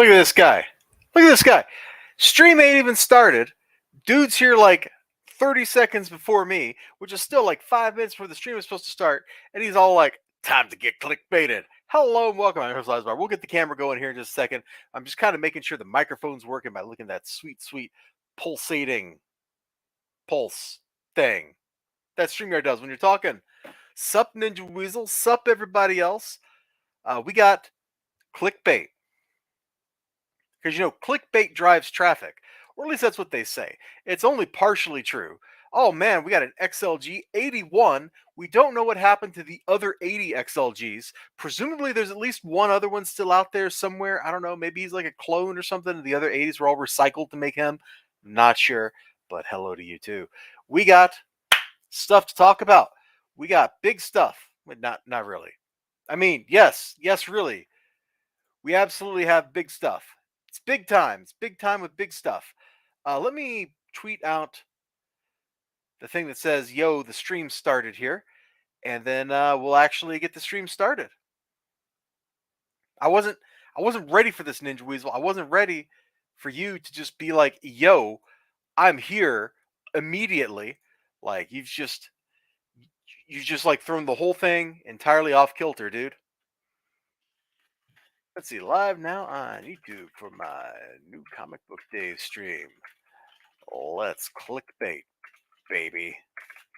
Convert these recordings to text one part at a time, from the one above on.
Look at this guy. Look at this guy. Stream ain't even started. Dude's here like 30 seconds before me, which is still like 5 minutes before the stream is supposed to start. And he's all like, time to get clickbaited. Hello and welcome. I'm Bar. We'll get the camera going here in just a second. I'm just kind of making sure the microphone's working by looking at that sweet, sweet pulsating pulse thing that StreamYard does when you're talking. Sup, Ninja Weasel. Sup, everybody else. We got clickbait. Because, clickbait drives traffic. Or at least that's what they say. It's only partially true. Oh man, we got an XLG 81. We don't know what happened to the other 80 XLGs. Presumably there's at least one other one still out there somewhere. I don't know. Maybe he's like a clone or something. And the other 80s were all recycled to make him. Not sure. But hello to you too. We got stuff to talk about. We got big stuff. But not really. I mean, yes, really. We absolutely have big stuff. It's big time. It's big time with big stuff. Let me tweet out the thing that says, yo, the stream started here. And then we'll actually get the stream started. I wasn't ready for this, Ninja Weasel. I wasn't ready for you to just be like, yo, I'm here immediately. Like you've just like thrown the whole thing entirely off kilter, dude. Let's see, live now on YouTube for my new Comic Book Day stream. Let's clickbait, baby.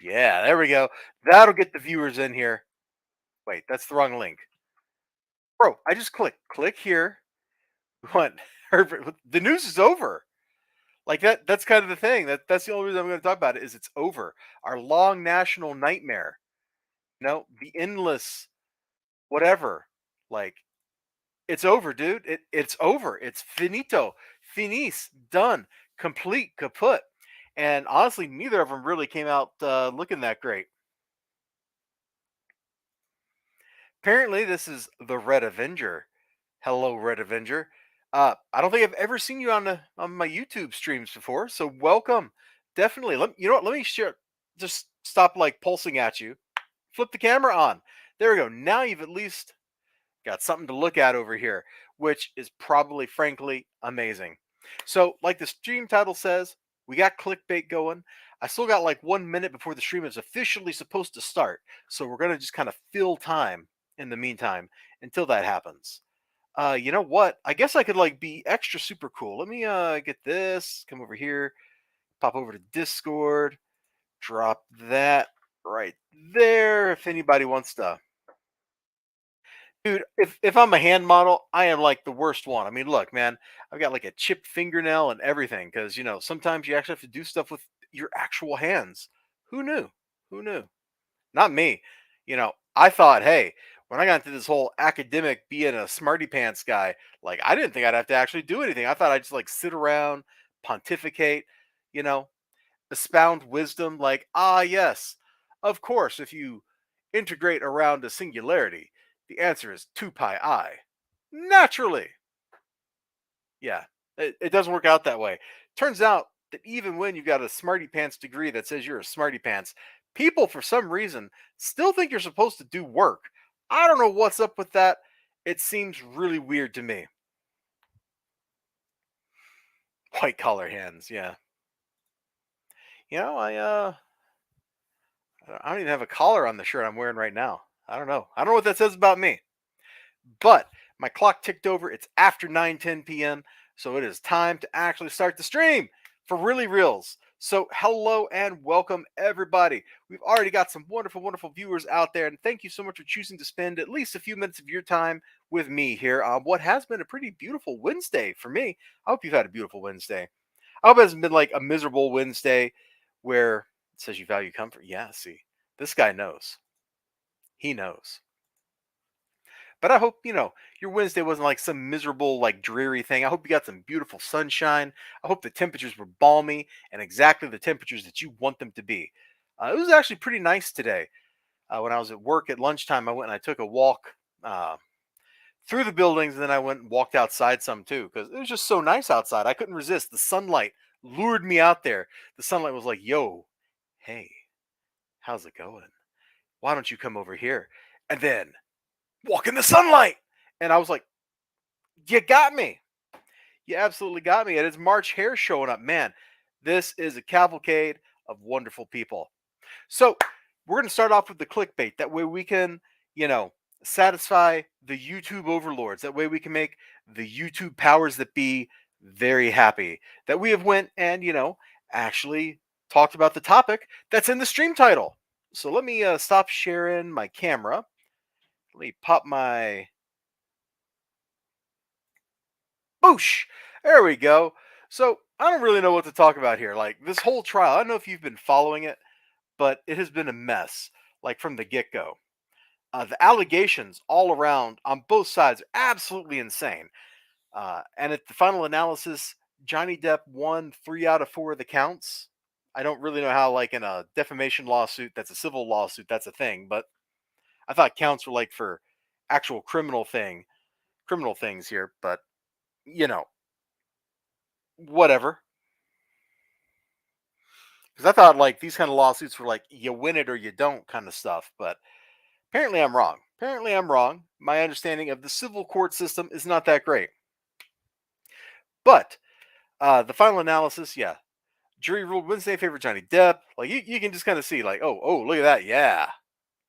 Yeah, there we go. That'll get the viewers in here. Wait, that's the wrong link. Bro, I just click here. What? The news is over. Like that's kind of the thing. That's the only reason I'm going to talk about it is it's over. Our long national nightmare. The endless whatever. Like it's over, dude. It's over. It's finito. Finis. Done. Complete. Kaput. And honestly, neither of them really came out looking that great. Apparently, this is the Red Avenger. Hello, Red Avenger. I don't think I've ever seen you on my YouTube streams before, so welcome. Definitely. You know what? Let me share. Just stop like pulsing at you. Flip the camera on. There we go. Now you've at least got something to look at over here, which is probably, frankly, amazing. So, like the stream title says, we got clickbait going. I still got like 1 minute before the stream is officially supposed to start. So we're going to just kind of fill time in the meantime until that happens. You know what? I guess I could like be extra super cool. Let me get this, come over here, pop over to Discord, drop that right there. If anybody wants to. Dude, if I'm a hand model, I am like the worst one. I mean, look, man, I've got like a chipped fingernail and everything because, sometimes you actually have to do stuff with your actual hands. Who knew? Who knew? Not me. I thought, hey, when I got into this whole academic being a smarty pants guy, like I didn't think I'd have to actually do anything. I thought I'd just like sit around, pontificate, you know, expound wisdom, like, yes, of course, if you integrate around a singularity, the answer is 2 pi I. Naturally. Yeah, it doesn't work out that way. Turns out that even when you got a smarty pants degree that says you're a smarty pants, people for some reason still think you're supposed to do work. I don't know what's up with that. It seems really weird to me. White collar hands, yeah. I don't even have a collar on the shirt I'm wearing right now. I don't know. I don't know what that says about me. But my clock ticked over. It's after 9:10 p.m. So it is time to actually start the stream for really reals. So hello and welcome everybody. We've already got some wonderful, wonderful viewers out there. And thank you so much for choosing to spend at least a few minutes of your time with me here on what has been a pretty beautiful Wednesday for me. I hope you've had a beautiful Wednesday. I hope it hasn't been like a miserable Wednesday where it says you value comfort. Yeah, see, this guy knows. He knows. But I hope, your Wednesday wasn't like some miserable, like dreary thing. I hope you got some beautiful sunshine. I hope the temperatures were balmy and exactly the temperatures that you want them to be. It was actually pretty nice today. When I was at work at lunchtime, I went and I took a walk through the buildings, and then I went and walked outside some too because it was just so nice outside. I couldn't resist. The sunlight lured me out there. The sunlight was like, yo, hey, how's it going? Why don't you come over here? And then walk in the sunlight. And I was like, you got me. You absolutely got me. And it's March Hare showing up. Man, this is a cavalcade of wonderful people. So we're going to start off with the clickbait. That way we can, you know, satisfy the YouTube overlords. That way we can make the YouTube powers that be very happy that we have went and, actually talked about the topic that's in the stream title. So let me stop sharing my camera. Let me pop my boosh. There we go. So I don't really know what to talk about here. Like this whole trial, I don't know if you've been following it, but it has been a mess, like from the get go. The allegations all around on both sides are absolutely insane. And at the final analysis, Johnny Depp won 3 out of 4 of the counts. I don't really know how, like in a defamation lawsuit, that's a civil lawsuit, that's a thing. But I thought counts were like for actual criminal things here. But you know, whatever. Because I thought like these kind of lawsuits were like you win it or you don't kind of stuff. But apparently I'm wrong. Apparently I'm wrong. My understanding of the civil court system is not that great. But the final analysis, yeah, jury ruled Wednesday in favor of Johnny Depp. Like you can just kind of see, like, oh, look at that, yeah,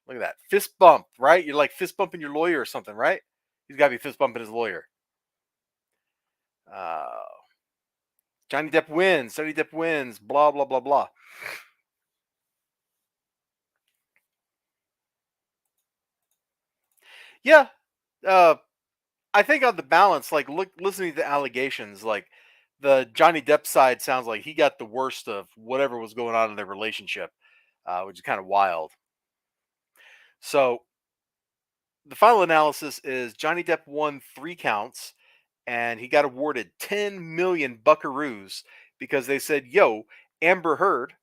look at that fist bump, right? You're like fist bumping your lawyer or something, right? He's got to be fist bumping his lawyer. Uh, Johnny Depp wins. Johnny Depp wins. Blah blah blah blah. Yeah, uh, I think on the balance, like listening to the allegations, like the Johnny Depp side sounds like he got the worst of whatever was going on in their relationship, which is kind of wild. So the final analysis is Johnny Depp won 3 counts and he got awarded 10 million buckaroos because they said, yo, Amber Heard,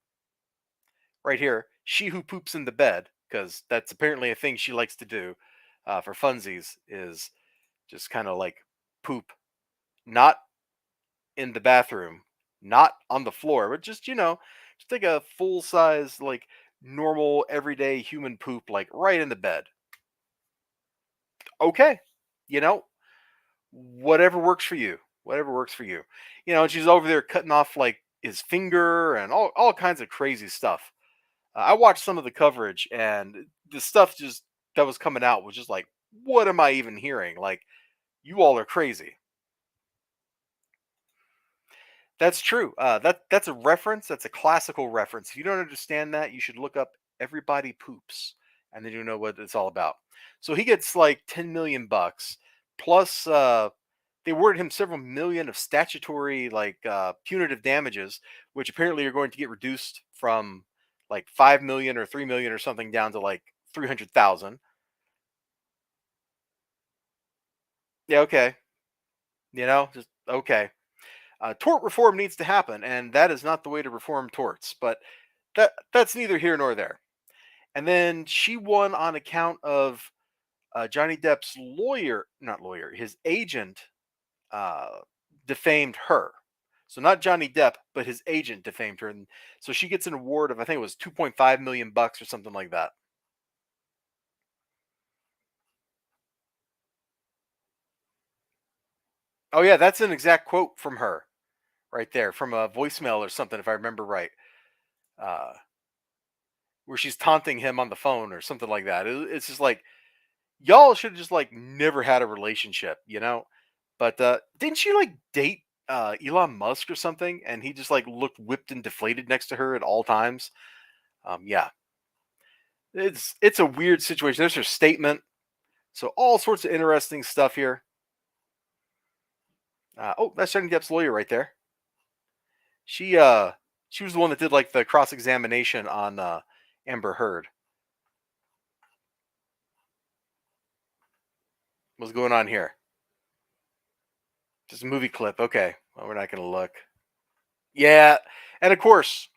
right here, she who poops in the bed, because that's apparently a thing she likes to do for funsies, is just kind of like poop, not in the bathroom, not on the floor, but just like a full size, like normal, everyday human poop, like right in the bed. Okay. You know, whatever works for you. Whatever works for you. And she's over there cutting off like his finger and all kinds of crazy stuff. I watched some of the coverage and the stuff just that was coming out was just like, what am I even hearing? Like, you all are crazy. That's true. That's a reference. That's a classical reference. If you don't understand that, you should look up "Everybody Poops," and then you know what it's all about. So he gets like 10 million bucks plus. They awarded him several million of statutory like punitive damages, which apparently are going to get reduced from like 5 million or 3 million or something down to like 300,000. Yeah, okay. Just okay. Tort reform needs to happen, and that is not the way to reform torts. But that's neither here nor there. And then she won on account of Johnny Depp's lawyer, not lawyer, his agent uh, defamed her. So not Johnny Depp, but his agent defamed her, and so she gets an award of I think it was 2.5 million bucks or something like that. Oh yeah, that's an exact quote from her right there from a voicemail or something if I remember right. Uh, where she's taunting him on the phone or something like that. It's just like y'all should have just like never had a relationship. But didn't she like date Elon Musk or something? And he just like looked whipped and deflated next to her at all times. Yeah, it's a weird situation. There's her statement. So all sorts of interesting stuff here. Oh, that's Johnny Depp's lawyer right there. She uh she was the one that did like the cross examination on Amber Heard. What's going on here? Just a movie clip. Okay, well, we're not gonna look. Yeah, and of course,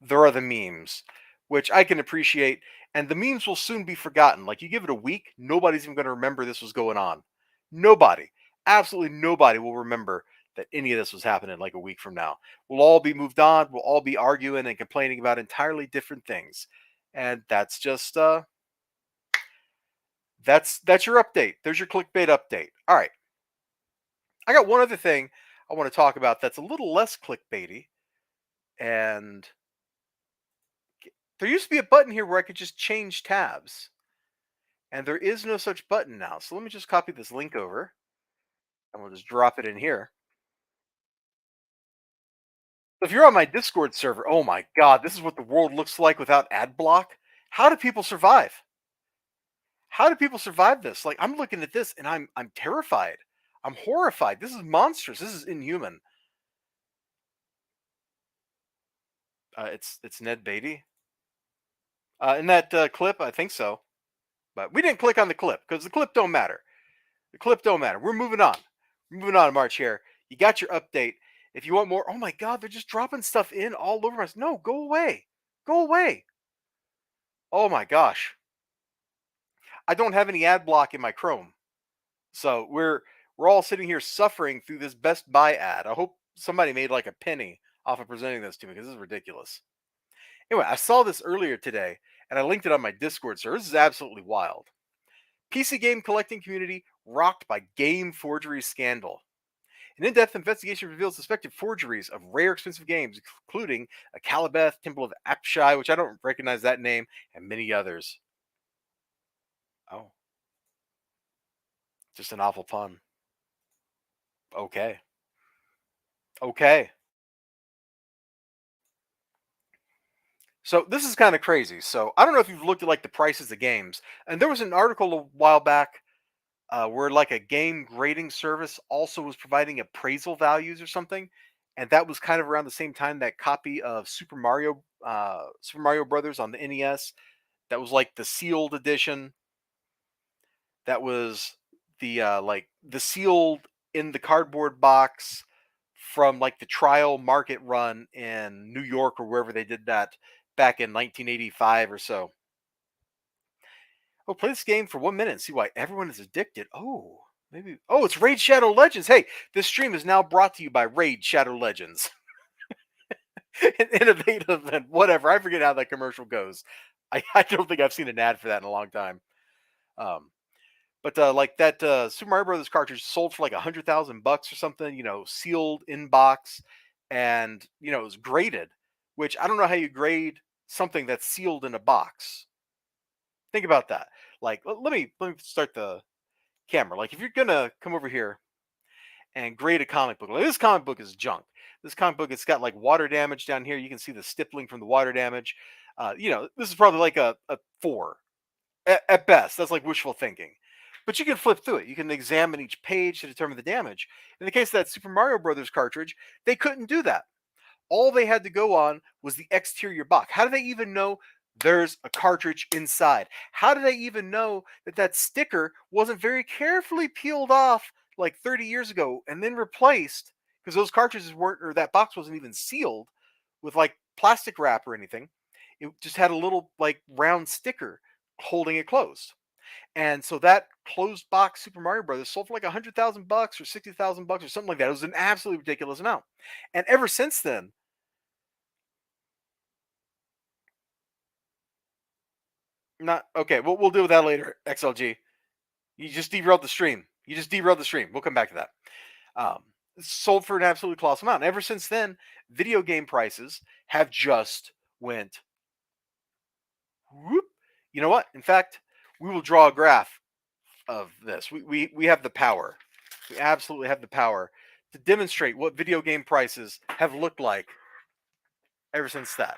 there are the memes, which I can appreciate, and the memes will soon be forgotten. Like you give it a week, nobody's even going to remember this was going on. Nobody, absolutely nobody will remember that any of this was happening like a week from now. We'll all be moved on. We'll all be arguing and complaining about entirely different things, and that's just that's your update. There's your clickbait update. All right. I got one other thing I want to talk about that's a little less clickbaity. And there used to be a button here where I could just change tabs. And there is no such button now. So let me just copy this link over and we'll just drop it in here. If you're on my Discord server, oh my God, this is what the world looks like without ad block. How do people survive? How do people survive this? Like I'm looking at this and I'm terrified. I'm horrified. This is monstrous. This is inhuman. It's Ned Beatty. In that clip, I think so. But we didn't click on the clip because the clip don't matter. The clip don't matter. We're moving on. We're moving on, March here. You got your update. If you want more, oh my God, they're just dropping stuff in all over us. No, go away. Go away. Oh my gosh. I don't have any ad block in my Chrome. So we're all sitting here suffering through this Best Buy ad. I hope somebody made like a penny off of presenting this to me because this is ridiculous. Anyway, I saw this earlier today and I linked it on my Discord server. This is absolutely wild. PC game collecting community rocked by game forgery scandal. An in-depth investigation reveals suspected forgeries of rare, expensive games, including a Calibeth, Temple of Apshai, which I don't recognize that name, and many others. Oh, just an awful pun. Okay. Okay. So this is kind of crazy. So I don't know if you've looked at like the prices of games, and there was an article a while back where like a game grading service also was providing appraisal values or something, and that was kind of around the same time that copy of Super Mario Brothers on the NES. That was like the sealed edition. That was the sealed in the cardboard box from like the trial market run in New York or wherever they did that back in 1985 or so. Oh, play this game for 1 minute and see why everyone is addicted. Oh, maybe. Oh, it's Raid Shadow Legends. Hey, this stream is now brought to you by Raid Shadow Legends. Innovative and whatever. I forget how that commercial goes. I don't think I've seen an ad for that in a long time. Um, but like that Super Mario Brothers cartridge sold for like $100,000 or something. Sealed in box, and it was graded. Which I don't know how you grade something that's sealed in a box. Think about that. Like, let me start the camera. Like, if you're gonna come over here and grade a comic book, like this comic book is junk. This comic book, it's got like water damage down here. You can see the stippling from the water damage. This is probably like a 4 at best. That's like wishful thinking. But you can flip through it. You can examine each page to determine the damage. In the case of that Super Mario Brothers cartridge, they couldn't do that. All they had to go on was the exterior box. How do they even know there's a cartridge inside? How do they even know that that sticker wasn't very carefully peeled off like 30 years ago and then replaced because those cartridges weren't, or that box wasn't even sealed with like plastic wrap or anything. It just had a little like round sticker holding it closed. And so that closed box Super Mario Brothers sold for like $100,000 or $60,000 or something like that. It was an absolutely ridiculous amount. And ever since then, not okay. We'll deal with that later. XLG, you just derailed the stream. You just derailed the stream. We'll come back to that. Um, Sold for an absolutely colossal amount. And ever since then, video game prices have just went whoop. You know what? In fact, we will draw a graph of this. We have the power. We absolutely have the power to demonstrate what video game prices have looked like ever since that.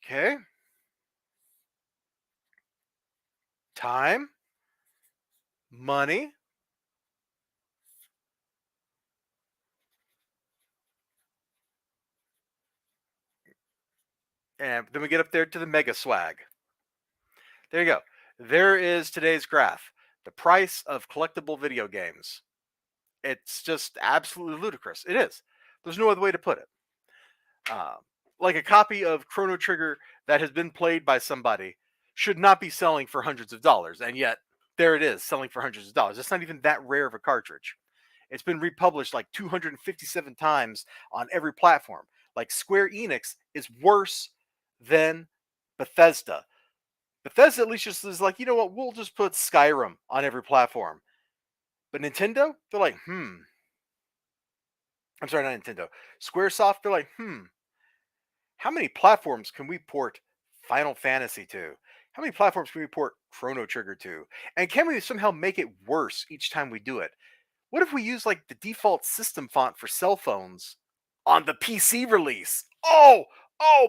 Okay. Time, money, and then we get up there to the mega swag. There you go. There is today's graph. The price of collectible video games. It's just absolutely ludicrous. It is. There's no other way to put it. Uh, like a copy of Chrono Trigger that has been played by somebody should not be selling for hundreds of dollars, and yet there it is, selling for hundreds of dollars. It's not even that rare of a cartridge. It's been republished like 257 times on every platform. Like Square Enix is worse than Bethesda. Bethesda at least just is like, you know what, we'll just put Skyrim on every platform. But Nintendo, they're like, I'm sorry, not Nintendo. Squaresoft, they're like, how many platforms can we port Final Fantasy to? How many platforms can we port Chrono Trigger to? And can we somehow make it worse each time we do it? What if we use like the default system font for cell phones on the PC release? Oh,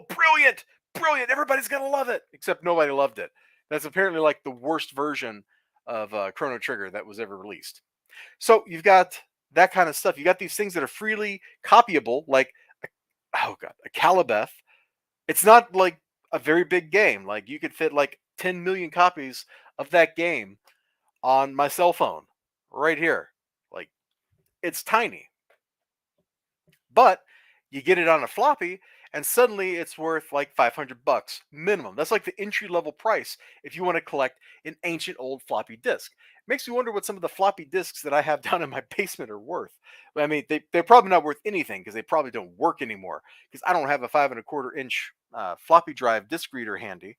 brilliant, brilliant. Everybody's going to love it. Except nobody loved it. That's apparently like the worst version of Chrono Trigger that was ever released. So you've got that kind of stuff. You got these things that are freely copyable, like, oh God, a Calibeth. It's not like a very big game. Like you could fit like 10 million copies of that game on my cell phone right here. Like it's tiny, but you get it on a floppy and suddenly it's worth like 500 bucks minimum. That's like the entry level price if you want to collect an ancient old floppy disk. Makes me wonder what some of the floppy disks that I have down in my basement are worth. I mean, they're probably not worth anything because they probably don't work anymore because I don't have a 5.25 inch floppy drive disk reader handy.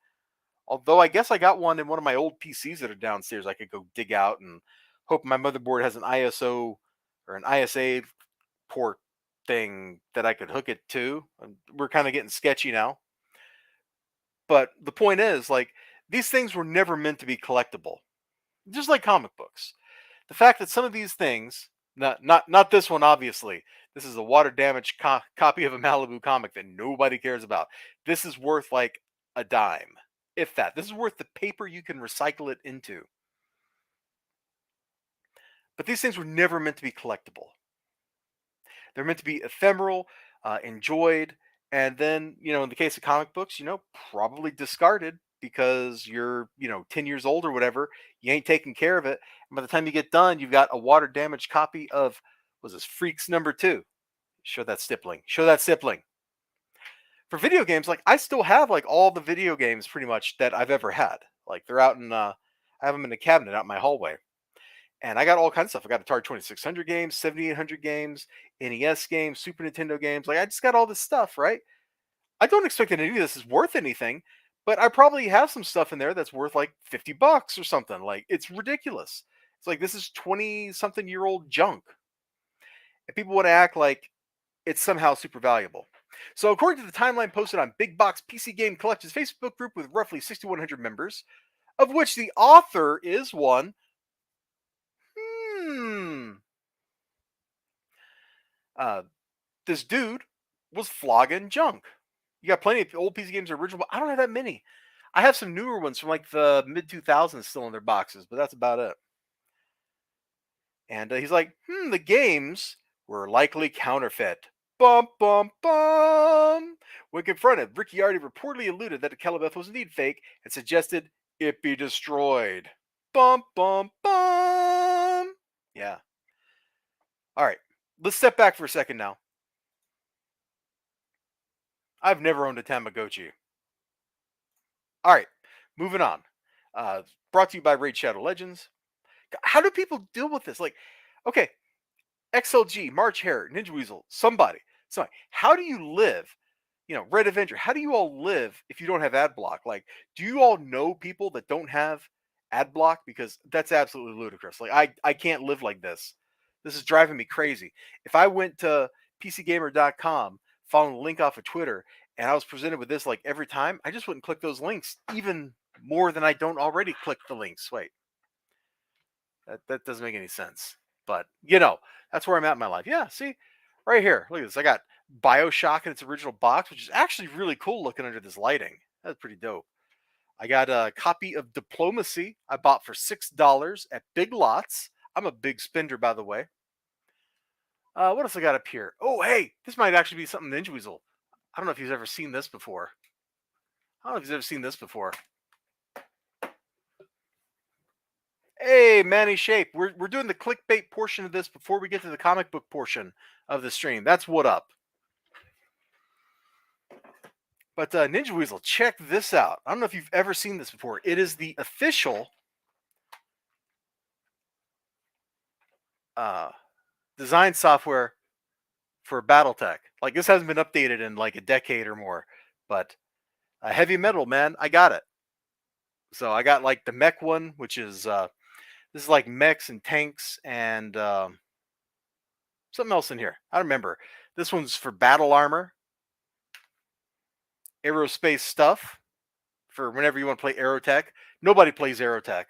Although I guess I got one in one of my old PCs that are downstairs. I could go dig out and hope my motherboard has an ISO or an ISA port thing that I could hook it to. We're kind of getting sketchy now. But the point is, like, these things were never meant to be collectible. Just like comic books. The fact that some of these things, not this one, obviously. This is a water damaged copy of a Malibu comic that nobody cares about. This is worth like a dime, if that. This is worth the paper you can recycle it into. But these things were never meant to be collectible. They're meant to be ephemeral, enjoyed, and then, in the case of comic books, probably discarded because you're, 10 years old or whatever. You ain't taking care of it. And by the time you get done, you've got a water damaged copy of, was this Freaks #2? Show that stippling. Show that stippling. For video games, like I still have like all the video games pretty much that I've ever had. Like they're out in, I have them in a cabinet out in my hallway. And I got all kinds of stuff. I got Atari 2600 games, 7800 games, NES games, Super Nintendo games. Like I just got all this stuff, right? I don't expect that any of this is worth anything, but I probably have some stuff in there that's worth like 50 bucks or something. Like it's ridiculous. It's like this is 20 something year old junk. And people want to act like it's somehow super valuable. So according to the timeline posted on Big Box PC Game Collections Facebook group with roughly 6,100 members, of which the author is one. Uh, this dude was flogging junk. You got plenty of old PC games original, but I don't have that many. I have some newer ones from like the mid 2000s still in their boxes, but that's about it. And he's like, the games were likely counterfeit. Bum, bum, bum. When confronted, Ricciardi reportedly alluded that the Calibeth was indeed fake and suggested it be destroyed. Bum, bum, bum. Yeah. All right. Let's step back for a second now. I've never owned a Tamagotchi. All right, moving on. Brought to you by Raid Shadow Legends. How do people deal with this? Like, okay, XLG, March Hare, Ninja Weasel, somebody. How do you live? Red Avenger. How do you all live if you don't have ad block? Like, do you all know people that don't have ad block? Because that's absolutely ludicrous. Like, I can't live like this. This is driving me crazy. If I went to PCGamer.com, following the link off of Twitter, and I was presented with this like every time, I just wouldn't click those links even more than I don't already click the links. Wait, that doesn't make any sense. But that's where I'm at in my life. Yeah, see, right here, look at this. I got BioShock in its original box, which is actually really cool looking under this lighting. That's pretty dope. I got a copy of Diplomacy I bought for $6 at Big Lots. I'm a big spender, by the way. What else I got up here? Oh, hey, this might actually be something Ninja Weasel. I don't know if he's ever seen this before. Hey, Manny Shape. We're doing the clickbait portion of this before we get to the comic book portion of the stream. That's what up. But Ninja Weasel, check this out. I don't know if you've ever seen this before. It is the official design software for BattleTech. Like this hasn't been updated in like a decade or more. But heavy metal, man, I got it. So I got like the mech one, which is This is like mechs and tanks and something else in here. I don't remember. This one's for battle armor, aerospace stuff for whenever you want to play aerotech. Nobody plays aerotech.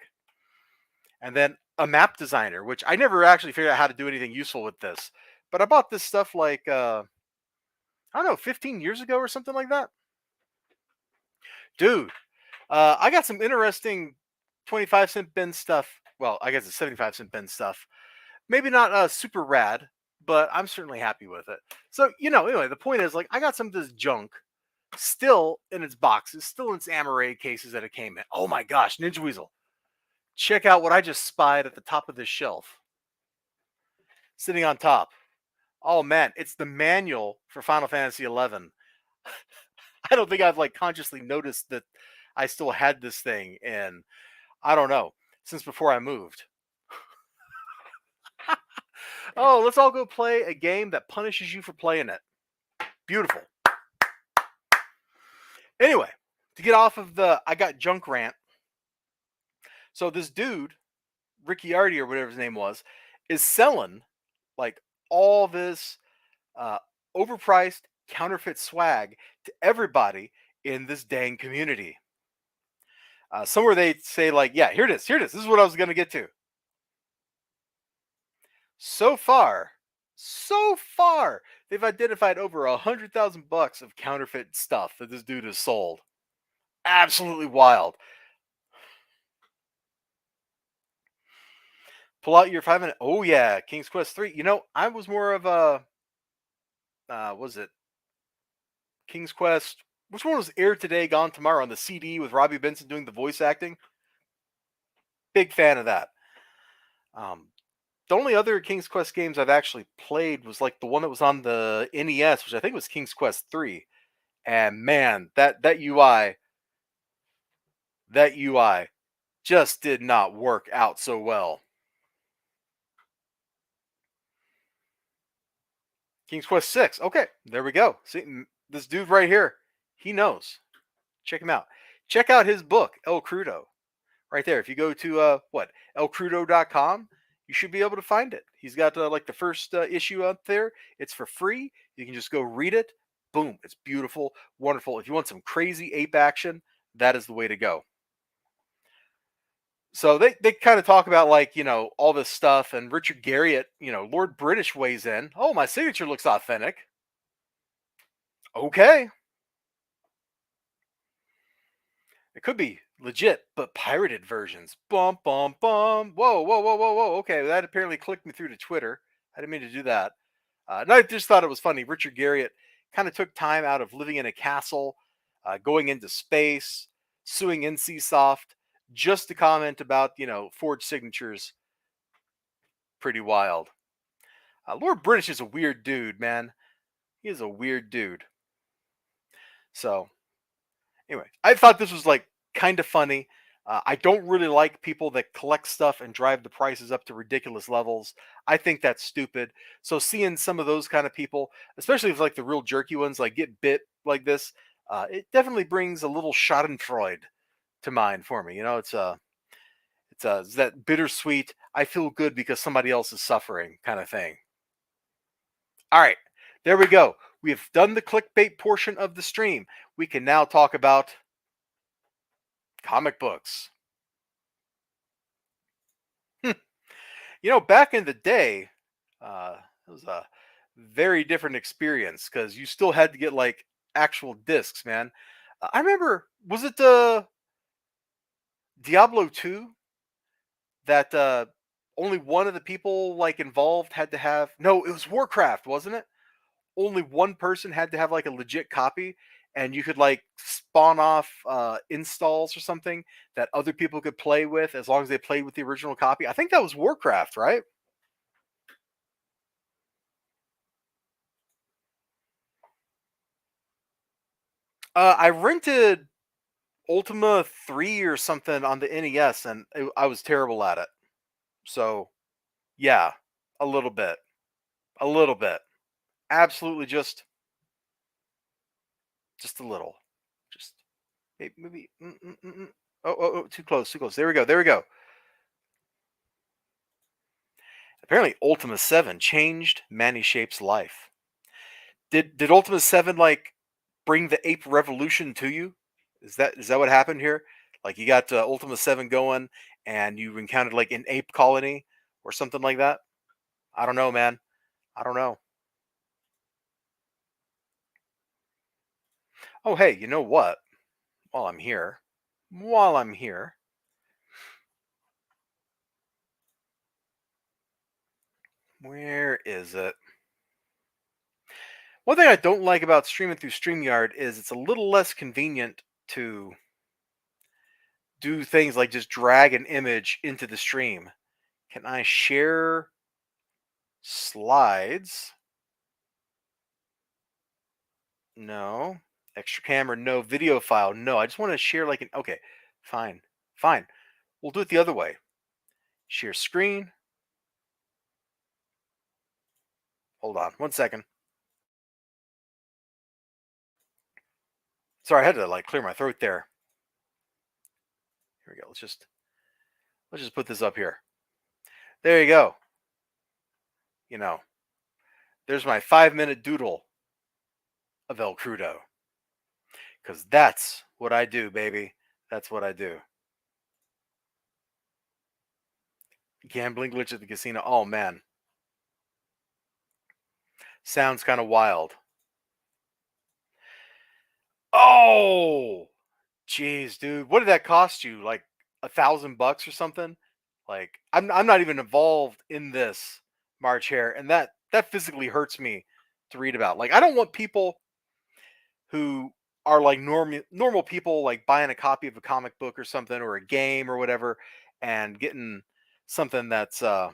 And then a map designer, which I never actually figured out how to do anything useful with this. But I bought this stuff like I don't know, 15 years ago or something like that. Dude, I got some interesting 25-cent bin stuff. Well, I guess it's 75-cent bin stuff. Maybe not super rad, but I'm certainly happy with it. So, anyway, the point is, like, I got some of this junk still in its boxes, still in its Amaray cases that it came in. Oh my gosh, Ninja Weasel. Check out what I just spied at the top of this shelf. Sitting on top. Oh man, it's the manual for Final Fantasy 11. I don't think I've like consciously noticed that I still had this thing in, I don't know, since before I moved. Oh, let's all go play a game that punishes you for playing it. Beautiful. Anyway, to get off of the I got junk rant. So this dude, Ricky Arty or whatever his name was, is selling like all this uh, overpriced counterfeit swag to everybody in this dang community. Somewhere they say like, yeah, here it is, here it is. This is what I was going to get to. So far, they've identified over $100,000 of counterfeit stuff that this dude has sold. Absolutely wild. Pull out your 5 minute. Oh yeah, King's Quest 3. I was more of a was it King's Quest? Which one was aired today, gone tomorrow on the CD with Robbie Benson doing the voice acting? Big fan of that. Um, the only other King's Quest games I've actually played was like the one that was on the NES, which I think was King's Quest 3. And man, that UI just did not work out so well. King's Quest 6. Okay, there we go. See, this dude right here, he knows. Check him out. Check out his book, El Crudo. Right there. If you go to elcrudo.com, you should be able to find it. He's got like the first issue up there. It's for free. You can just go read it. Boom. It's beautiful, wonderful. If you want some crazy ape action, that is the way to go. So they kind of talk about like, all this stuff, and Richard Garriott, Lord British weighs in. Oh, my signature looks authentic. Okay. It could be legit, but pirated versions. Bum, bum, bum. Whoa, whoa, whoa, whoa, whoa. Okay, that apparently clicked me through to Twitter. I didn't mean to do that. And I just thought it was funny. Richard Garriott kind of took time out of living in a castle, going into space, suing NCSoft, just to comment about, forged signatures. Pretty wild. Lord British is a weird dude, man. He is a weird dude. So, anyway, I thought this was like kind of funny. I don't really like people that collect stuff and drive the prices up to ridiculous levels. I think that's stupid. So seeing some of those kind of people, especially if like the real jerky ones, like get bit like this, it definitely brings a little Schadenfreude to mind for me. It's that bittersweet. I feel good because somebody else is suffering kind of thing. All right, there we go. We have done the clickbait portion of the stream. We can now talk about comic books. Back in the day, it was a very different experience because you still had to get like actual discs, man. I remember, was it the Diablo 2 that only one of the people like involved had to have? No, it was Warcraft, wasn't it? Only one person had to have like a legit copy, and you could like spawn off installs or something that other people could play with as long as they played with the original copy. I think that was Warcraft, right? I rented Ultima 3 or something on the NES, and I was terrible at it. So, yeah, a little bit. A little bit. Absolutely just a little. Just maybe. Oh, too close, too close. There we go. There we go. Apparently, Ultima 7 changed Manny Shape's life. Did Ultima 7 like bring the ape revolution to you? Is that what happened here? Like you got Ultima 7 going and you encountered like an ape colony or something like that? I don't know, man. I don't know. Oh, hey, you know what? While I'm here, while I'm here, where is it? One thing I don't like about streaming through StreamYard is it's a little less convenient to do things like just drag an image into the stream. Can I share slides? No. Extra camera? No. Video file? No. I just want to share like an. Okay, fine. Fine. We'll do it the other way. Share screen. Hold on 1 second. Sorry, I had to like clear my throat there. Here we go. Let's just put this up here. There you go. You know, there's my 5-minute doodle of El Crudo. Because that's what I do, baby. That's what I do. Gambling glitch at the casino. Oh, man. Sounds kind of wild. Oh, jeez, dude. What did that cost you? Like $1,000 or something? Like, I'm not even involved in this, March Hare, and that physically hurts me to read about. Like, I don't want people who are like normal people like buying a copy of a comic book or something or a game or whatever and getting something that's um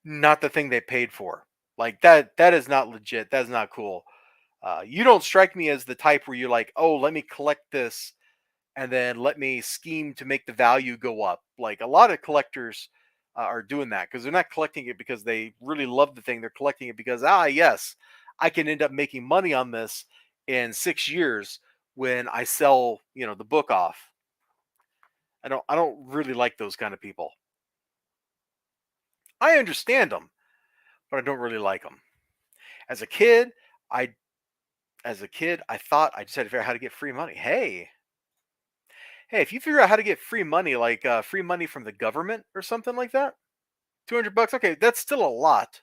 not the thing they paid for. Like that is not legit. That's not cool. You don't strike me as the type where you're like, oh, let me collect this and then let me scheme to make the value go up. Like a lot of collectors are doing that because they're not collecting it because they really love the thing. They're collecting it because yes, I can end up making money on this in 6 years when I sell the book off. I don't really like those kind of people. I understand them, but I don't really like them. As a kid, I I thought I just had to figure out how to get free money. Hey, if you figure out how to get free money, like free money from the government or something like that, $200. Okay, that's still a lot,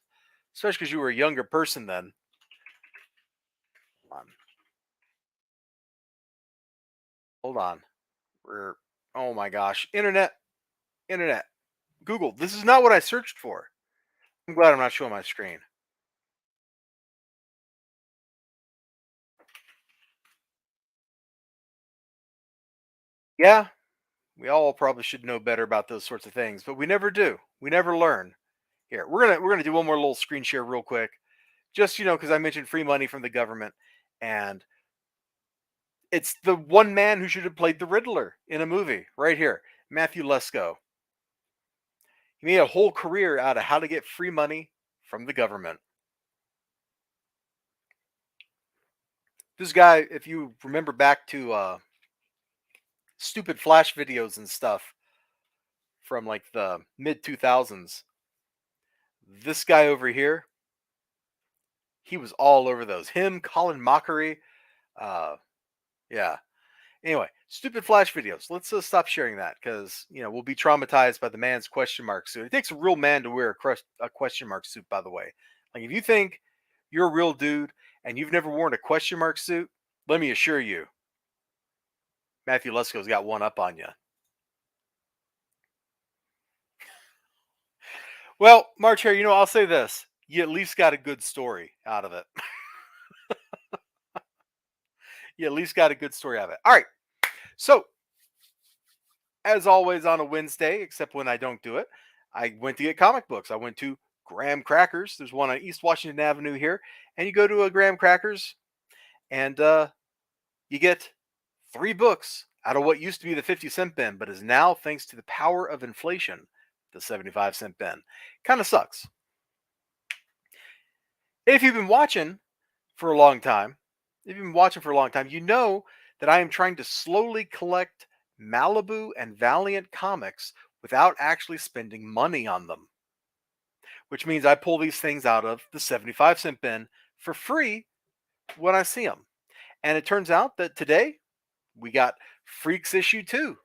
especially because you were a younger person then. Hold on. Hold on. We're oh my gosh, internet, Google. This is not what I searched for. I'm glad I'm not showing my screen. Yeah, we all probably should know better about those sorts of things, but we never do. We never learn. Here, we're gonna do one more little screen share real quick, just because I mentioned free money from the government, and it's the one man who should have played the Riddler in a movie right here, Matthew Lesko. He made a whole career out of how to get free money from the government. This guy, if you remember back to stupid flash videos and stuff from like the mid 2000s, this guy over here, he was all over those. Him, Colin Mockery, uh, yeah. Anyway, stupid flash videos. Let's stop sharing that because we'll be traumatized by the man's question mark suit. It takes a real man to wear a question mark suit. By the way, like if you think you're a real dude and you've never worn a question mark suit, let me assure you, Matthew Lesko's got one up on you. Well, March here, I'll say this: you at least got a good story out of it. You at least got a good story out of it. All right, so as always on a Wednesday, except when I don't do it, I went to get comic books. I went to Graham Crackers. There's one on East Washington Avenue here. And you go to a Graham Crackers and you get 3 books out of what used to be the 50-cent bin, but is now, thanks to the power of inflation, the 75-cent bin. Kind of sucks. If you've been watching for a long time, you know that I am trying to slowly collect Malibu and Valiant comics without actually spending money on them, which means I pull these things out of the 75-cent bin for free when I see them. And it turns out that today we got Freaks issue 2.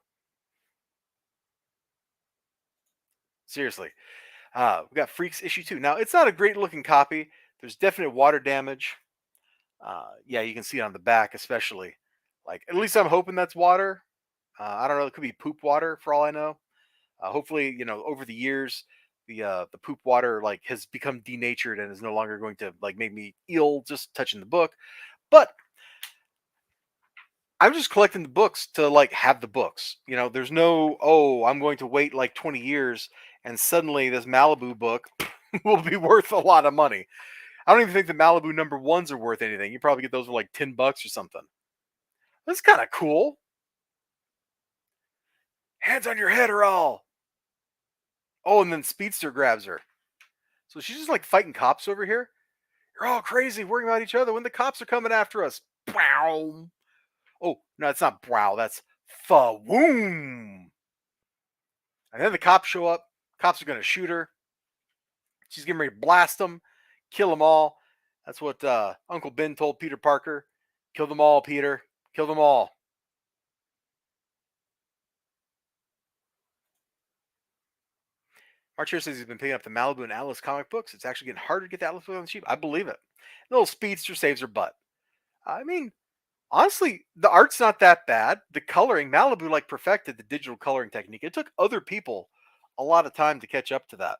Seriously. We got Freaks issue 2. Now, it's not a great looking copy. There's definite water damage. Yeah, you can see it on the back, especially. Like, at least I'm hoping that's water. I don't know. It could be poop water for all I know. Hopefully, over the years, the poop water like has become denatured and is no longer going to like make me ill just touching the book. But I'm just collecting the books to like have the books. There's no, oh, I'm going to wait like 20 years and suddenly this Malibu book will be worth a lot of money. I don't even think the Malibu number ones are worth anything. You probably get those for like $10 or something. That's kind of cool. Hands on your head or all. Oh, and then Speedster grabs her. So she's just like fighting cops over here. You're all crazy, worrying about each other when the cops are coming after us. Bow. Oh, no, it's not brow. That's fa-woom. And then the cops show up. Cops are going to shoot her. She's getting ready to blast them, kill them all. That's what Uncle Ben told Peter Parker. Kill them all, Peter. Kill them all. March here says he's been picking up the Malibu and Atlas comic books. It's actually getting harder to get the Atlas book on the cheap. I believe it. Little Speedster saves her butt. I mean, honestly, the art's not that bad. The coloring, Malibu like perfected the digital coloring technique. It took other people a lot of time to catch up to that.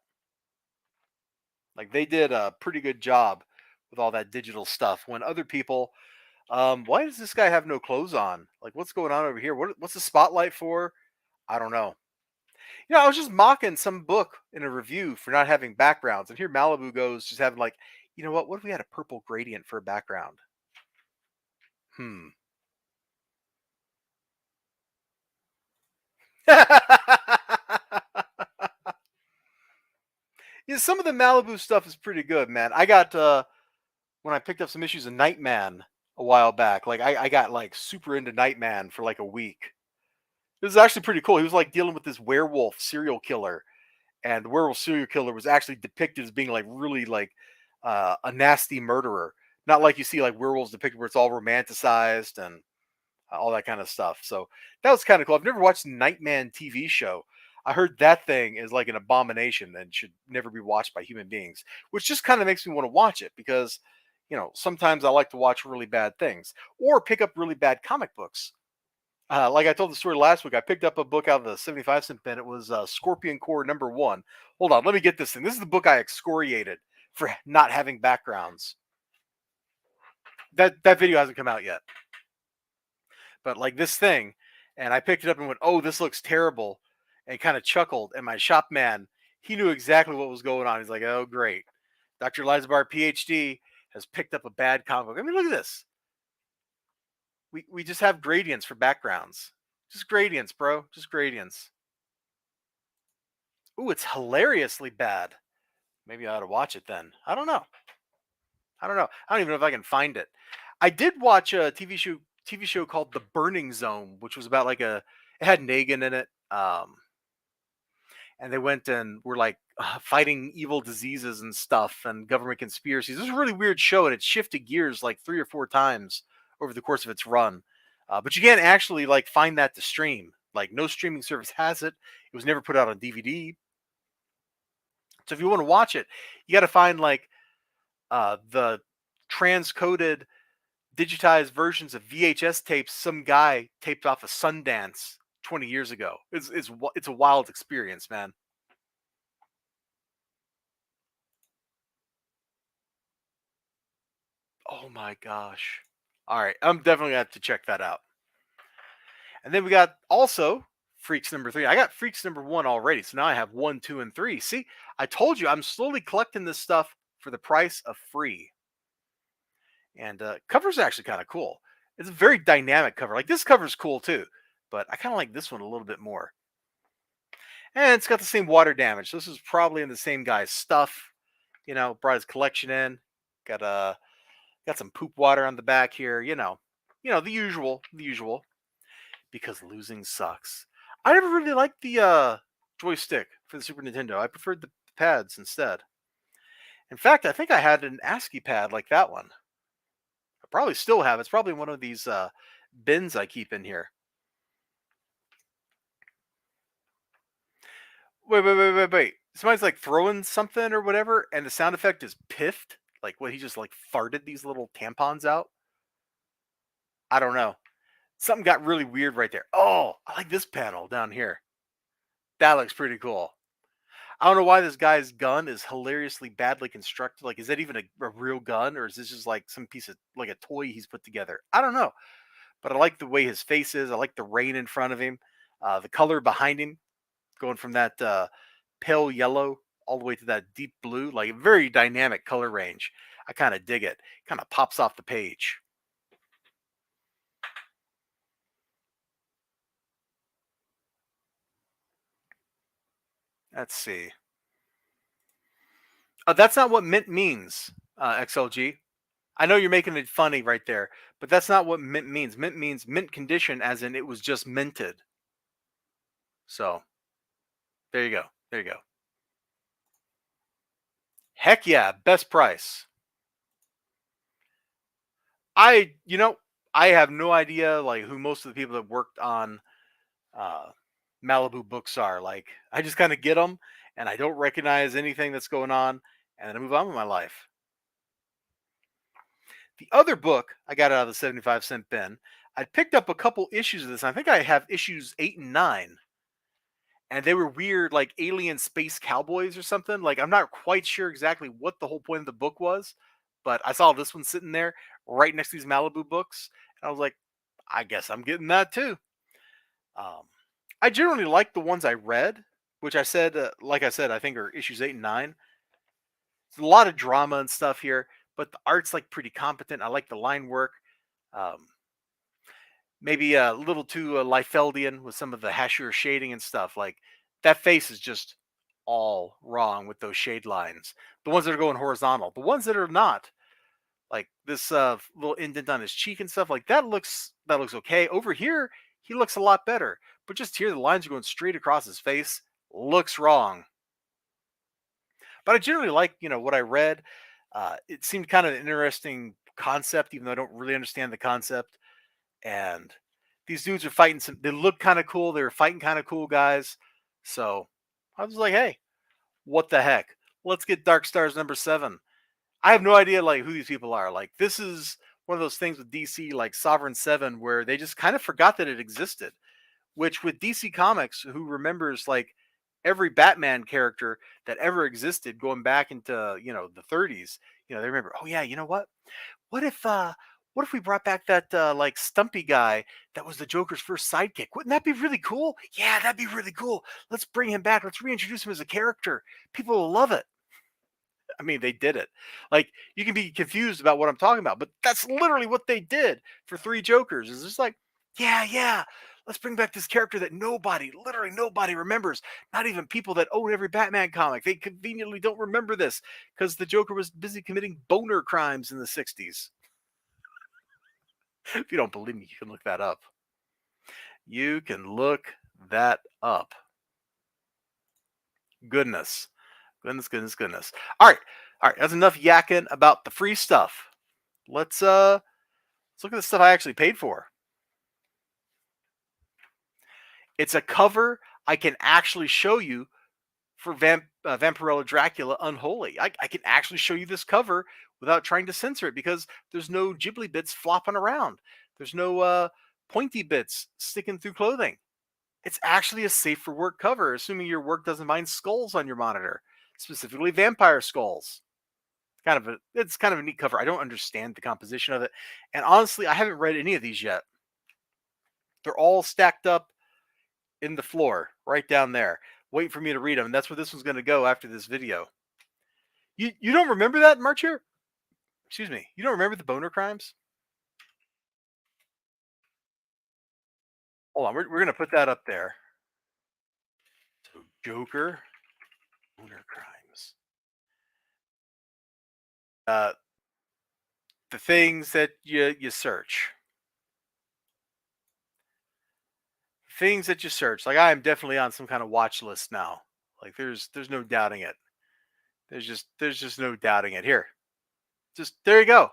Like they did a pretty good job with all that digital stuff. When other people, why does this guy have no clothes on? Like, what's going on over here? What's the spotlight for? I don't know. I was just mocking some book in a review for not having backgrounds, and here Malibu goes just having like, you know what? What if we had a purple gradient for a background? Hmm. Yeah, some of the Malibu stuff is pretty good, man. I got when I picked up some issues of Nightman a while back. Like I got like super into Nightman for like a week. This is actually pretty cool. He was like dealing with this werewolf serial killer, and the werewolf serial killer was actually depicted as being like really like a nasty murderer, not like you see like werewolves depicted where it's all romanticized and all that kind of stuff. So that was kind of cool. I've never watched the Nightman TV show. I heard that thing is like an abomination and should never be watched by human beings, which just kind of makes me want to watch it because, sometimes I like to watch really bad things or pick up really bad comic books. Like I told the story last week, I picked up a book out of the 75-cent bin. It was Scorpion Core number 1. Hold on, let me get this thing. This is the book I excoriated for not having backgrounds. That video hasn't come out yet. But like this thing, and I picked it up and went, "Oh, this looks terrible," and kind of chuckled. And my shop man, he knew exactly what was going on. He's like, "Oh, great, Dr. Lizabar, PhD, has picked up a bad comic book. I mean, look at this. We just have gradients for backgrounds, just gradients, bro, just gradients." Ooh, it's hilariously bad. Maybe I ought to watch it then. I don't know. I don't know. I don't even know if I can find it. I did watch a TV show called The Burning Zone, which was about like it had Negan in it. And they went and were like fighting evil diseases and stuff and government conspiracies. It was a really weird show, and it shifted gears like 3 or 4 times over the course of its run. But you can't actually like find that to stream. Like no streaming service has it. It was never put out on DVD. So if you want to watch it, you got to find like the transcoded digitized versions of VHS tapes some guy taped off a Sundance 20 years ago. It's a wild experience, man. Oh my gosh. All right, I'm definitely gonna have to check that out. And then we got also Freaks number 3. I got Freaks number 1 already, so now I have 1, 2, and 3. See, I told you I'm slowly collecting this stuff for the price of free. And cover's actually kind of cool. It's a very dynamic cover. Like this cover's cool too, but I kind of like this one a little bit more. And it's got the same water damage. So this is probably in the same guy's stuff. Brought his collection in. Got some poop water on the back here. The usual. Because losing sucks. I never really liked the joystick for the Super Nintendo. I preferred the pads instead. In fact, I think I had an ASCII pad like that one. I probably still have. It's probably one of these bins I keep in here. Wait. Somebody's like throwing something or whatever, and the sound effect is piffed. Like what he just like farted these little tampons out. I don't know. Something got really weird right there. Oh, I like this panel down here. That looks pretty cool. I don't know why this guy's gun is hilariously badly constructed. Like, is that even a real gun, or is this just like some piece of like a toy he's put together? I don't know, but I like the way his face is. I like the rain in front of him, the color behind him, going from that pale yellow all the way to that deep blue. Like, a very dynamic color range. I kind of dig it. Kind of pops off the page. Let's see. That's not what mint means, XLG. I know you're making it funny right there, but that's not what mint means. Mint means mint condition, as in it was just minted. So there you go. There you go. Heck yeah, best price. I have no idea like who most of the people that worked on uh, Malibu books are. Like, I just kind of get them, and I don't recognize anything that's going on, and then I move on with my life. The other book I got out of the 75-cent bin, I picked up a couple issues of this. I think I have issues 8 and 9. And they were weird, like alien space cowboys or something. Like, I'm not quite sure exactly what the whole point of the book was, but I saw this one sitting there right next to these Malibu books, and I was like, I guess I'm getting that too. Um, I generally like the ones I read, which I said, like I said, I think are issues 8 and 9. There's a lot of drama and stuff here, but the art's like pretty competent. I like the line work. Um, Maybe a little too Liefeldian with some of the Hashir shading and stuff. Like, that face is just all wrong with those shade lines. The ones that are going horizontal, the ones that are not, like this little indent on his cheek and stuff, like that looks okay. Over here, he looks a lot better. But just here, the lines are going straight across his face. Looks wrong. But I generally like what I read. It seemed kind of an interesting concept, even though I don't really understand the concept. And these dudes are fighting they look kind of cool. They were fighting kind of cool guys. So I was like, hey, what the heck? Let's get Dark Stars #7. I have no idea like who these people are. Like, this is one of those things with DC, like Sovereign 7, where they just kind of forgot that it existed. Which, with DC Comics, who remembers like every Batman character that ever existed going back into, the 30s, they remember, oh yeah, you know what if we brought back that like stumpy guy that was the Joker's first sidekick? Wouldn't that be really cool? Yeah, that'd be really cool. Let's bring him back. Let's reintroduce him as a character. People will love it. I mean, they did it. Like, you can be confused about what I'm talking about, but that's literally what they did for Three Jokers. It's just like, yeah. Let's bring back this character that literally nobody remembers. Not even people that own every Batman comic. They conveniently don't remember this because the Joker was busy committing boner crimes in the 60s. If you don't believe me, you can look that up. You can look that up. Goodness. Goodness. All right. That's enough yakking about the free stuff. Let's look at the stuff I actually paid for. It's a cover I can actually show you for Vampirella Dracula Unholy. I can actually show you this cover without trying to censor it because there's no Ghibli bits flopping around. There's no pointy bits sticking through clothing. It's actually a safe for work cover, assuming your work doesn't mind skulls on your monitor, specifically vampire skulls. It's kind of a neat cover. I don't understand the composition of it, and honestly, I haven't read any of these yet. They're all stacked up in the floor, right down there, waiting for me to read them. And that's where this one's going to go after this video. You don't remember that, Marcher? Excuse me. You don't remember the boner crimes? Hold on, we're going to put that up there. So, Joker, boner crimes. The things that you search. things that you search. Like I am definitely on some kind of watch list now. Like there's no doubting it. There's just no doubting it. Here, just there you go.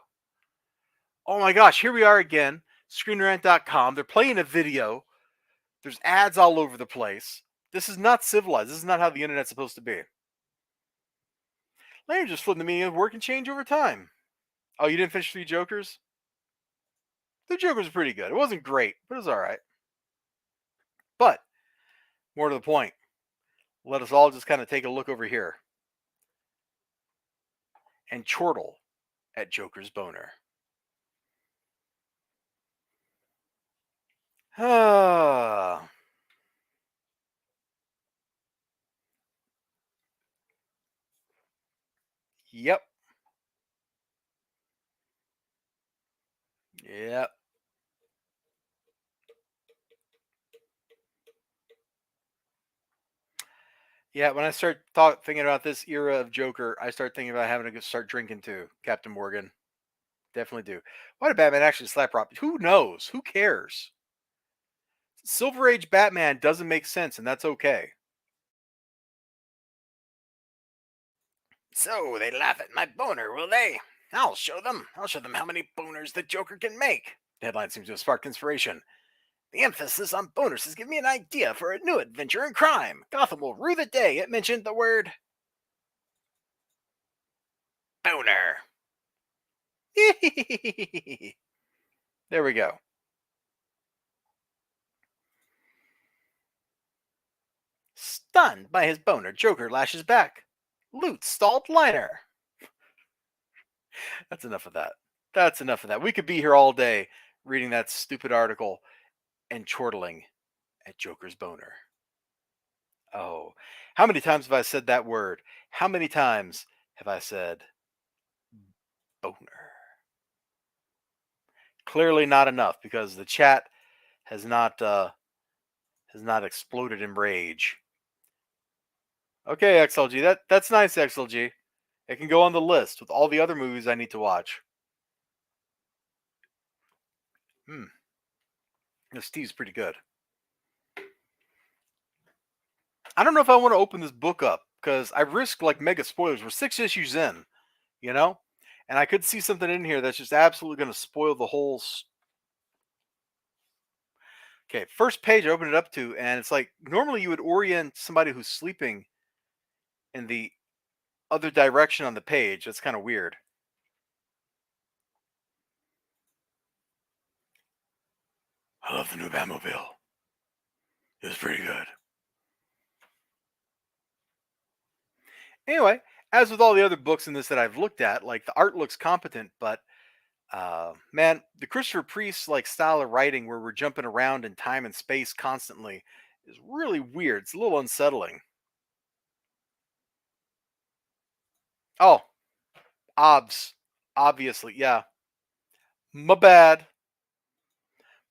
Oh my gosh, here we are again. ScreenRant.com. They're playing a video. There's ads all over the place. This is not civilized. This is not how the internet's supposed to be. Later, just flipping the meaning of work and change over time. Oh, you didn't finish Three Jokers? The Jokers are pretty good. It wasn't great, but it was all right. But more to the point, let us all just kind of take a look over here and chortle at Joker's boner. Ah. Yep. Yep. Yeah, when I start thinking about this era of Joker, I start thinking about having to go start drinking too. Captain Morgan. Definitely do. Why did Batman actually slap Robin? Who knows? Who cares? Silver Age Batman doesn't make sense, and that's okay. So they laugh at my boner, will they? I'll show them. I'll show them how many boners the Joker can make. The headline seems to have sparked inspiration. The emphasis on boners has given me an idea for a new adventure in crime. Gotham will rue the day it mentioned the word boner. There we go. Stunned by his boner, Joker lashes back. Loot stalled liner. That's enough of that. That's enough of that. We could be here all day reading that stupid article and chortling at Joker's boner. Oh, how many times have I said that word? How many times have I said boner? Clearly not enough because the chat has not exploded in rage. Okay, XLG, that's nice, XLG. It can go on the list with all the other movies I need to watch. This tea's pretty good. I don't know if I want to open this book up because I risk like mega spoilers. We're 6 issues in, you know, and I could see something in here that's just absolutely going to spoil the whole. Okay, first page I open it up to, and it's like normally you would orient somebody who's sleeping in the other direction on the page. That's kind of weird. I love the new Batmobile. It was pretty good. Anyway, as with all the other books in this that I've looked at, like the art looks competent, but man, the Christopher Priest like style of writing where we're jumping around in time and space constantly is really weird. It's a little unsettling. Oh, obviously, yeah. My bad,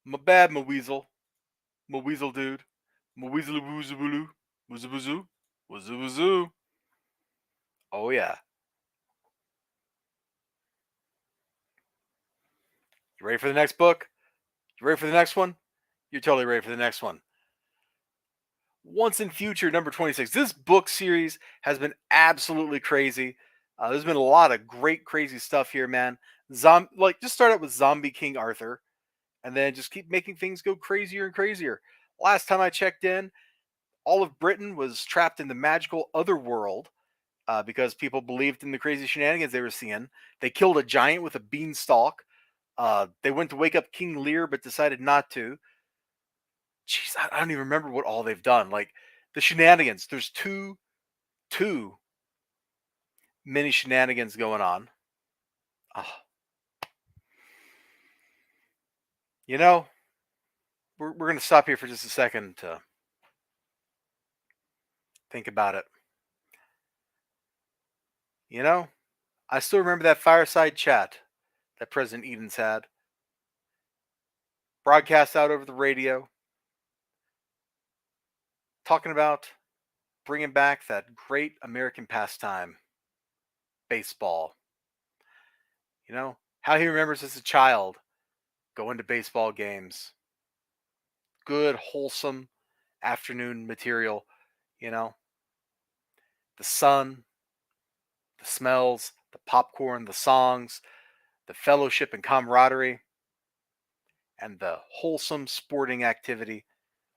my weasel, my weasel dude, my weasel woozaboo, woozaboo, woozaboo. Oh yeah, you ready for the next book? You ready for the next one? You're totally ready for the next one. Once in Future, number 26. This book series has been absolutely crazy. There's been a lot of great, crazy stuff here, man. Just start out with Zombie King Arthur, and then just keep making things go crazier and crazier. Last time I checked in, all of Britain was trapped in the magical other world because people believed in the crazy shenanigans they were seeing. They killed a giant with a beanstalk. They went to wake up King Lear, but decided not to. Jeez, I don't even remember what all they've done. Like the shenanigans. There's two mini shenanigans going on. Oh, you know, we're gonna stop here for just a second to think about it. You know, I still remember that fireside chat that President Edens had, broadcast out over the radio, talking about bringing back that great American pastime, baseball. You know, how he remembers as a child going to baseball games, good, wholesome afternoon material. You know, the sun, the smells, the popcorn, the songs, the fellowship and camaraderie, and the wholesome sporting activity.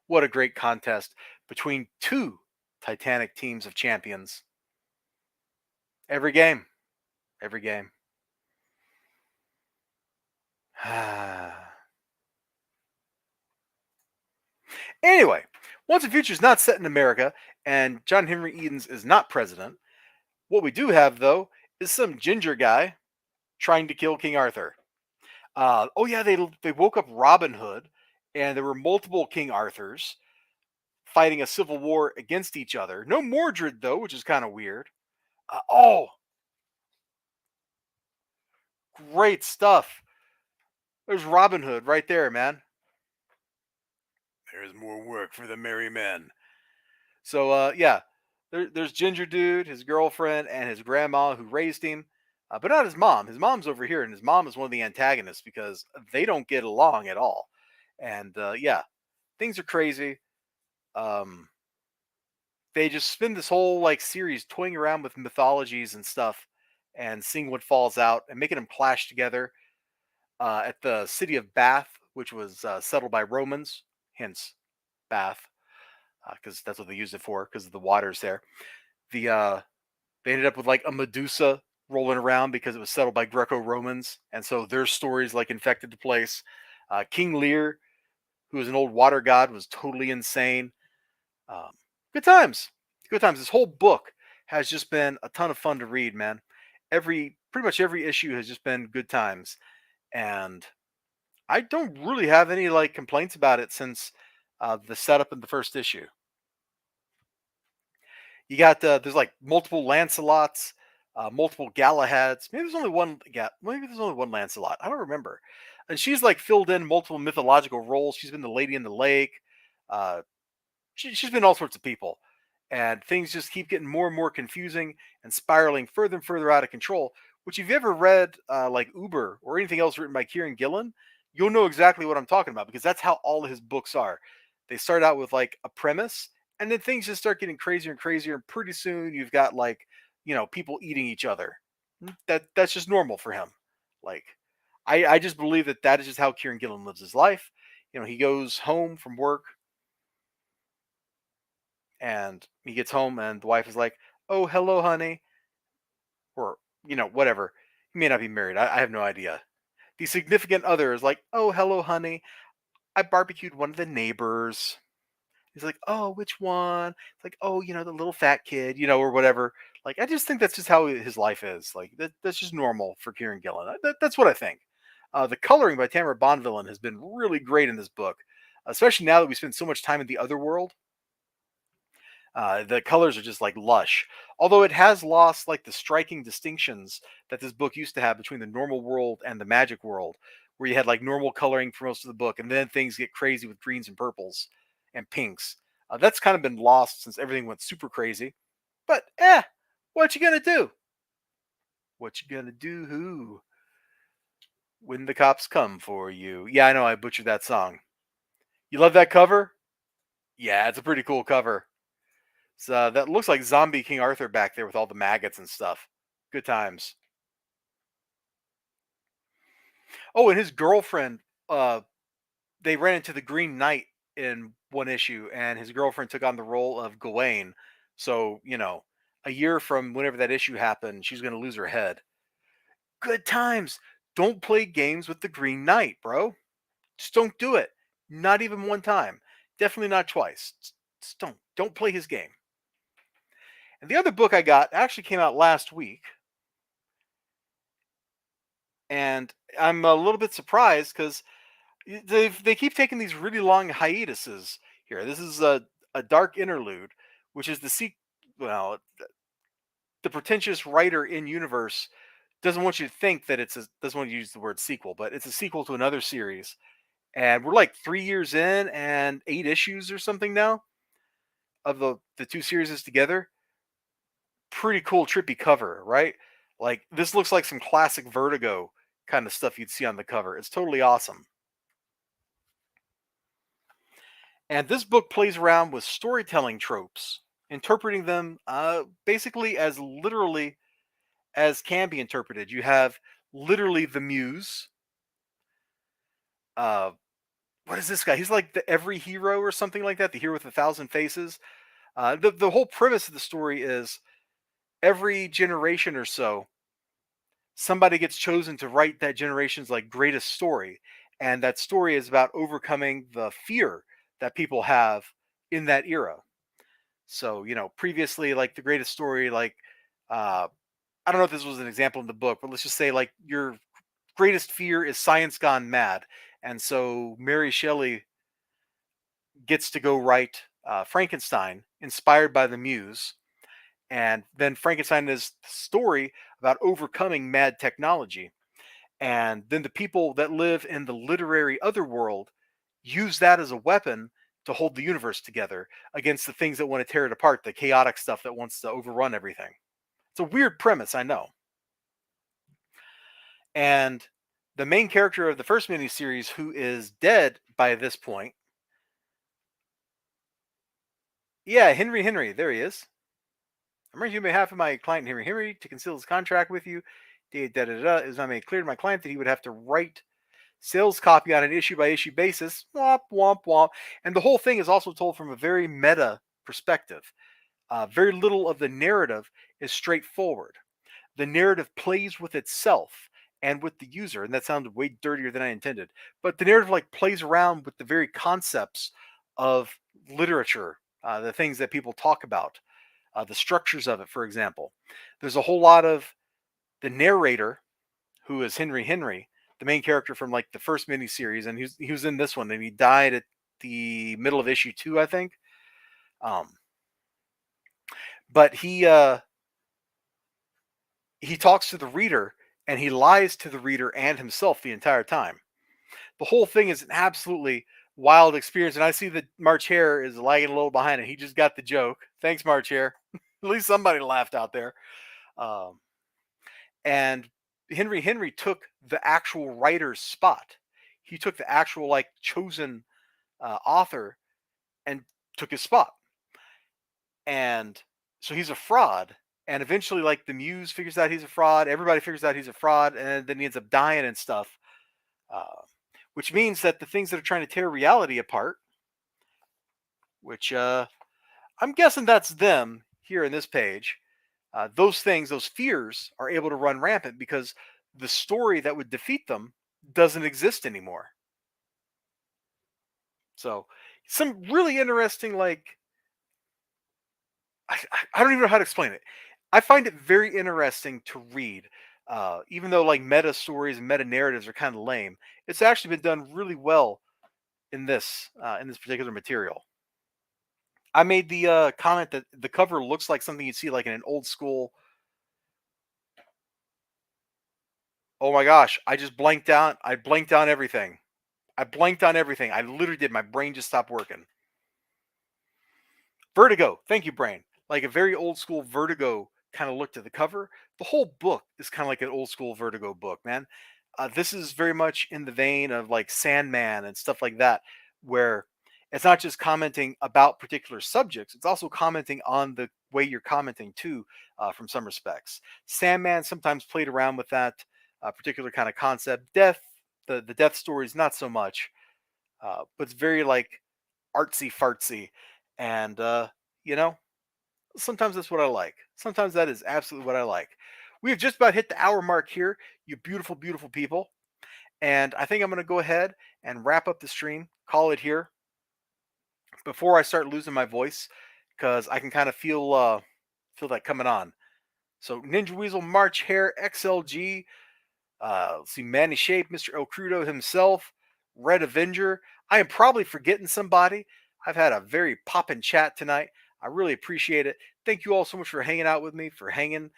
What a great contest between two Titanic teams of champions. Every game, every game. Anyway, once the future is not set in America and John Henry Edens is not president, what we do have, though, is some ginger guy trying to kill King Arthur. Oh yeah, they woke up Robin Hood, and there were multiple King Arthurs fighting a civil war against each other. No Mordred though, which is kind of weird. Oh, great stuff. There's Robin Hood right there, man. There's more work for the merry men. So yeah, there's Ginger Dude, his girlfriend, and his grandma who raised him, but not his mom. His mom's over here, and his mom is one of the antagonists because they don't get along at all. And yeah, things are crazy. Um, they just spend this whole like series toying around with mythologies and stuff, and seeing what falls out, and making them clash together at the city of Bath, which was settled by Romans, hence Bath, because that's what they used it for, because of the waters there. The They ended up with like a Medusa rolling around because it was settled by Greco-Romans, and so their stories like infected the place. King Lear, who was an old water god, was totally insane. Um, Good times, good times. This whole book has just been a ton of fun to read, man. Pretty much every issue has just been good times, and I don't really have any like complaints about it since the setup in the first issue. You got there's like multiple Lancelots, multiple Galahads. Maybe there's only one. Yeah, maybe there's only one Lancelot. I don't remember. And she's like filled in multiple mythological roles. She's been the Lady in the Lake. Uh, she's been all sorts of people, and things just keep getting more and more confusing and spiraling further and further out of control. Which, if you ever read like Uber or anything else written by Kieran Gillen, you'll know exactly what I'm talking about because that's how all of his books are. They start out with like a premise, and then things just start getting crazier and crazier, and pretty soon you've got like people eating each other. That's just normal for him. Like, I just believe that is just how Kieran Gillen lives his life. He goes home from work and he gets home and the wife is like, "Oh, hello, honey," or whatever. He may not be married. I have no idea. The significant other is like, "Oh, hello, honey. I barbecued one of the neighbors." He's like, "Oh, which one?" It's like, "Oh, the little fat kid, or whatever." Like, I just think that's just how his life is. Like, that's just normal for Kieran Gillen. That's what I think. The coloring by Tamara Bonvillain has been really great in this book, especially now that we spend so much time in the other world. The colors are just like lush, although it has lost like the striking distinctions that this book used to have between the normal world and the magic world, where you had like normal coloring for most of the book, and then things get crazy with greens and purples and pinks. That's kind of been lost since everything went super crazy. But what you gonna do? What you gonna do? Who? When the cops come for you? Yeah, I know I butchered that song. You love that cover? Yeah, it's a pretty cool cover. So that looks like zombie King Arthur back there with all the maggots and stuff. Good times. Oh, and his girlfriend, they ran into the Green Knight in one issue, and his girlfriend took on the role of Gawain. So, a year from whenever that issue happened, she's going to lose her head. Good times. Don't play games with the Green Knight, bro. Just don't do it. Not even one time. Definitely not twice. Just don't play his game. And the other book I got actually came out last week, and I'm a little bit surprised because they keep taking these really long hiatuses here. This is a dark interlude, which is well, the pretentious writer in universe doesn't want you to think that doesn't want to use the word sequel, but it's a sequel to another series. And we're like 3 years in and 8 issues or something now of the two series together. Pretty cool, trippy cover, right? Like, this looks like some classic Vertigo kind of stuff you'd see on the cover. It's totally awesome. And this book plays around with storytelling tropes, interpreting them basically as literally as can be interpreted. You have literally the muse. Uh, what is this guy? He's like the every hero or something like that, the hero with a thousand faces. The whole premise of the story is every generation or so, somebody gets chosen to write that generation's like greatest story, and that story is about overcoming the fear that people have in that era. So previously, like the greatest story, like uh, I don't know if this was an example in the book, but let's just say like your greatest fear is science gone mad, and so Mary Shelley gets to go write Frankenstein, inspired by the muse. And then Frankenstein is the story about overcoming mad technology. And then the people that live in the literary otherworld use that as a weapon to hold the universe together against the things that want to tear it apart, the chaotic stuff that wants to overrun everything. It's a weird premise, I know. And the main character of the first miniseries, who is dead by this point, yeah, Henry, there he is. I'm writing on behalf of my client Henry to conceal his contract with you. It was not made clear to my client that he would have to write sales copy on an issue by issue basis. Womp womp womp. And the whole thing is also told from a very meta perspective. Very little of the narrative is straightforward. The narrative plays with itself and with the user, and that sounded way dirtier than I intended. But the narrative like plays around with the very concepts of literature, the things that people talk about, the structures of it. For example, there's a whole lot of the narrator, who is Henry, the main character from like the first miniseries, and he was in this one, and he died at the middle of issue 2, I think. Um, but he talks to the reader, and he lies to the reader and himself the entire time. The whole thing is an absolutely wild experience, and I see that March Hare is lagging a little behind, and he just got the joke. Thanks, March Hare. At least somebody laughed out there. Um, and Henry took the actual writer's spot. He took the actual like chosen author and took his spot. And so he's a fraud. And eventually, like the muse figures out he's a fraud. Everybody figures out he's a fraud, and then he ends up dying and stuff. Uh, which means that the things that are trying to tear reality apart, which I'm guessing that's them here in this page, those things, those fears, are able to run rampant because the story that would defeat them doesn't exist anymore. So, some really interesting, like, I don't even know how to explain it. I find it very interesting to read. Even though like meta stories and meta narratives are kind of lame, it's actually been done really well in this particular material. I made the comment that the cover looks like something you'd see like in an old school. Oh my gosh! I just blanked out. I blanked on everything. I blanked on everything. I literally did. My brain just stopped working. Vertigo. Thank you, brain. Like a very old school Vertigo kind of look to the cover. The whole book is kind of like an old school Vertigo book, man. This is very much in the vein of like Sandman and stuff like that, where it's not just commenting about particular subjects, it's also commenting on the way you're commenting too, from some respects. Sandman sometimes played around with that particular kind of concept. The death stories, not so much, but it's very like artsy fartsy. And, you know, sometimes that's what I like. Sometimes that is absolutely what I like. We have just about hit the hour mark here, you beautiful, beautiful people. And I think I'm going to go ahead and wrap up the stream, call it here before I start losing my voice, because I can kind of feel that coming on. So Ninja Weasel, March Hare, XLG, let's see, Manny Shape, Mr. El Crudo himself, Red Avenger. I am probably forgetting somebody. I've had a very poppin' chat tonight. I really appreciate it. Thank you all so much for hanging out with me, for hanging,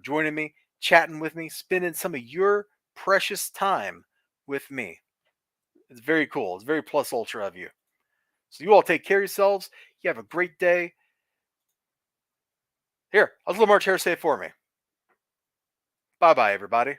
joining me, chatting with me, spending some of your precious time with me. It's very cool. It's very plus ultra of you. So you all take care of yourselves. You have a great day. Here, I'll let March Hare say it for me. Bye bye, everybody.